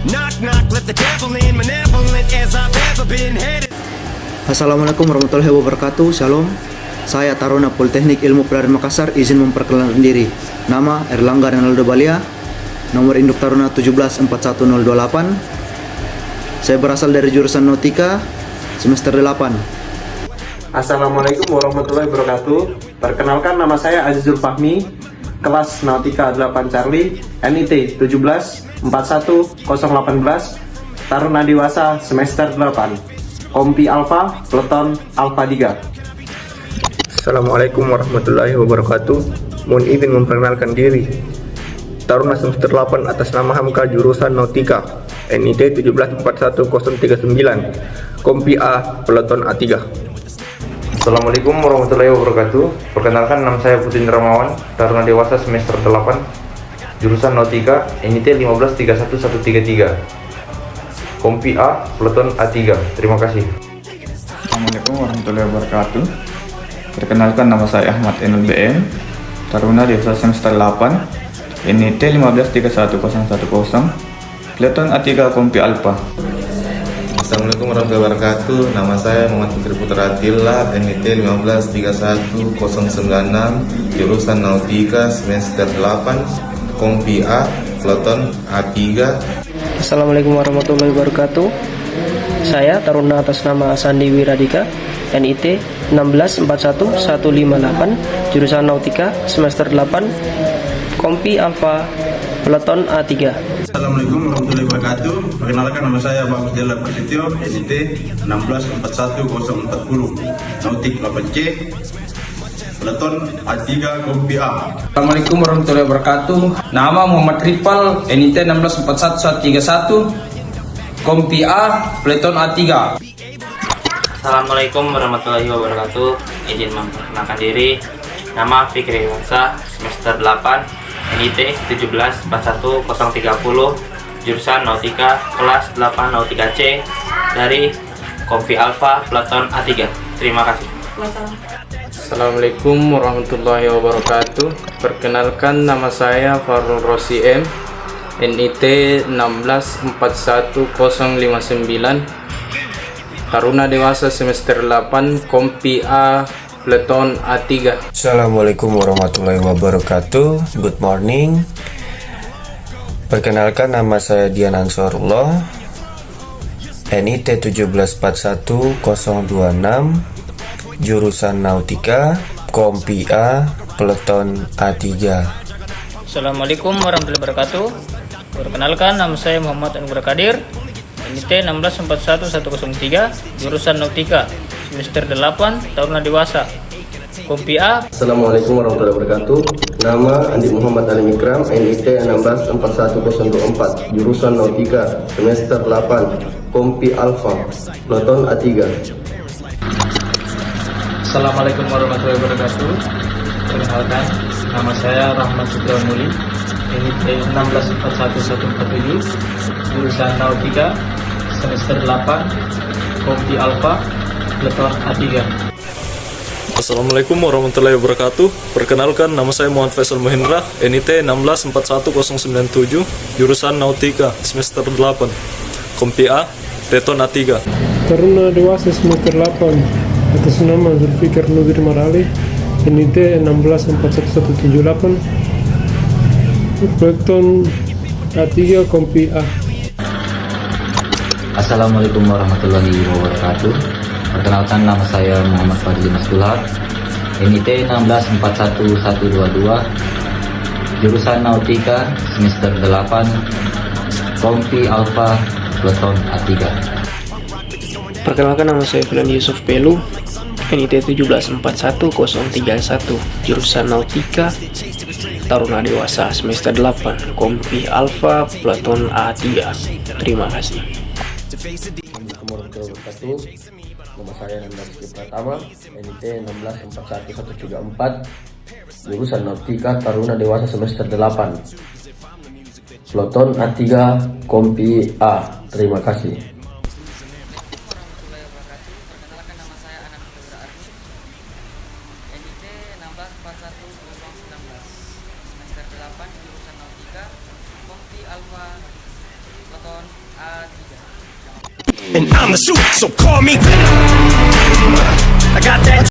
Knock, knock, let the devil in, malevolent as I've ever been headed. Assalamualaikum warahmatullahi wabarakatuh. Shalom. Saya Taruna Politeknik Ilmu Pelayaran Makassar izin memperkenalkan diri. Nama Erlangga Renaldo Balia. Nomor induk Taruna 1741028. Saya berasal dari jurusan Nautika semester 8. Assalamualaikum warahmatullahi wabarakatuh. Perkenalkan, nama saya Azizul Fahmi, kelas Nautika 8 Charlie, NIT 1741018, Taruna Dewasa semester 8, Kompi Alfa, Peleton Alfa 3. Assalamualaikum warahmatullahi wabarakatuh. Mohon izin memperkenalkan diri. Taruna semester 8 atas nama Hamka, jurusan Nautika, NIT 1741039, Kompi A, Peleton A3. Assalamualaikum warahmatullahi wabarakatuh. Perkenalkan, nama saya Putin Ramawan, Taruna Dewasa semester 8, jurusan Nautika, NIT 1531133, Kompi A, Peleton A3. Terima kasih. Assalamualaikum warahmatullahi wabarakatuh. Perkenalkan, nama saya Ahmad Enul BM, Taruna Dewasa semester 8, NIT 1531010, Peleton A3, Kompi Alpha. Assalamualaikum warahmatullahi wabarakatuh. Nama saya Muhammad Fikri Putra Atilla, NIT 1531096, jurusan Nautika semester 8, Kompi A, Peleton A3. Assalamualaikum warahmatullahi wabarakatuh. Saya Taruna atas nama Sandi Wiradika, NIT 1641158, jurusan Nautika semester 8, Kompi Alfa, Peleton A3. Assalamualaikum warahmatullahi wabarakatuh. Perkenalkan, nama saya Bagus Jalla Prasetyo, NIT 1641040, Nautik 8C, Peleton A3, Kompi A. Assalamualaikum warahmatullahi wabarakatuh. Nama Muhammad Ripal, NIT 1641131, Kompi A, Peleton A3. Assalamualaikum warahmatullahi wabarakatuh. Izin memperkenalkan diri. Nama Fikri Wansa, semester 8, NIT 1741030, jurusan Nautika kelas 8 Nautika C, dari Kompi Alfa, Peleton A3. Terima kasih. Assalamualaikum warahmatullahi wabarakatuh. Perkenalkan, nama saya Farul Rosi M, NIT 1641059, Taruna Dewasa semester 8, Kompi A, Peleton A3. Assalamualaikum warahmatullahi wabarakatuh. Good morning. Perkenalkan, nama saya Dian Ansarullah, NIT 1741026, jurusan Nautika, Kompi A, Peleton A3. Assalamualaikum warahmatullahi wabarakatuh. Perkenalkan, nama saya Muhammad Anugrah Kadir, NIT 1641103, jurusan Nautika semester 8, Taruna Dewasa, Kompi A. Assalamualaikum warahmatullahi wabarakatuh. Nama Andi Muhammad Ali Mikram, NIT 1641004, jurusan Nautika semester 8, Kompi Alfa, Peleton A3. Assalamualaikum warahmatullahi wabarakatuh. Perkenalkan, nama saya Rahmat Sudrawan Muli, NIT 1641147, jurusan Nautika semester 8, Kompi Alfa, Peleton A3. Assalamualaikum warahmatullahi wabarakatuh. Perkenalkan, nama saya Muhammad Faisal Mahendra, NIT 1641097, jurusan Nautika semester 8, Kompi A, Peleton A3. Taruna Dewasa semester 8 atas nama Zulfikar Nugir Marali, NIT 1641178, Peleton A3, Kompi A. Assalamualaikum warahmatullahi wabarakatuh. Perkenalkan, nama saya Muhammad Fadli Masdular, NIT 1641122, jurusan Nautika semester 8, Kompi Alfa, Peleton A3. Perkenalkan, nama saya Filan Yusuf Pelu, NIT 1741031, jurusan Nautika, Taruna Dewasa semester 8, Kompi Alfa, Peleton A3. Terima kasih. Assalamualaikum warahmatullahi wabarakatuh. Nama saya Nanda Rizky Pratama, NIT 1641134, jurusan Nautika, Taruna Dewasa semester 8, Peleton A3, Kompi A. Terima kasih. semester 8 jurusan Nautika, Kompi Alfa, Peleton and I'm the suit, so call me Venom. I got that